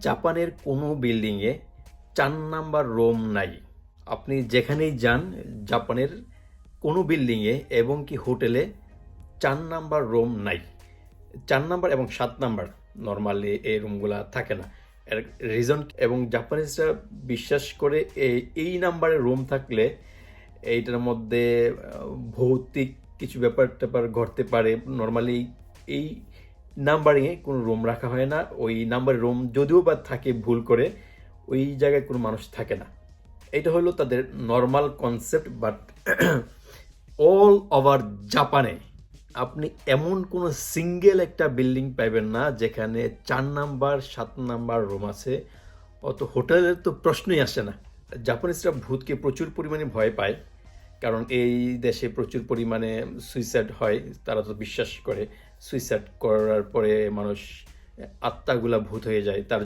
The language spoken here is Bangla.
জাপানের কোনো বিল্ডিংয়ে ৪ নাম্বার রুম নাই। আপনি যেখানেই যান জাপানের কোনো বিল্ডিংয়ে এবং কি হোটেলে ৪ নাম্বার রুম নাই। ৪ নাম্বার এবং ৭ নাম্বার নরমালি এই রুমগুলা থাকে না। এর রিজন এবং জাপানিজরা বিশ্বাস করে এই নাম্বারের রুম থাকলে এইটার মধ্যে ভৌতিক কিছু ব্যাপার-ট্যাপার ঘটতে পারে। নরমালি এই নাম্বারিংয়ে কোনো রুম রাখা হয় না। ওই নাম্বারের রুম যদিও বা থাকে ভুল করে, ওই জায়গায় কোনো মানুষ থাকে না। এটা হলো তাদের normal concept, but all over জাপানে আপনি এমন কোনো সিঙ্গেল একটা বিল্ডিং পাইবেন না যেখানে ৪ নাম্বার ৭ নাম্বার রুম আছে। অত হোটেলের তো প্রশ্নই আসে না। জাপানিজরা ভূতকে প্রচুর পরিমাণে ভয় পায়, কারণ এই দেশে প্রচুর পরিমাণে সুইসাইড হয়। তারা তো বিশ্বাস করে সুইসাইড করার পরে মানুষ আত্মাগুলা ভূত হয়ে যায়। তার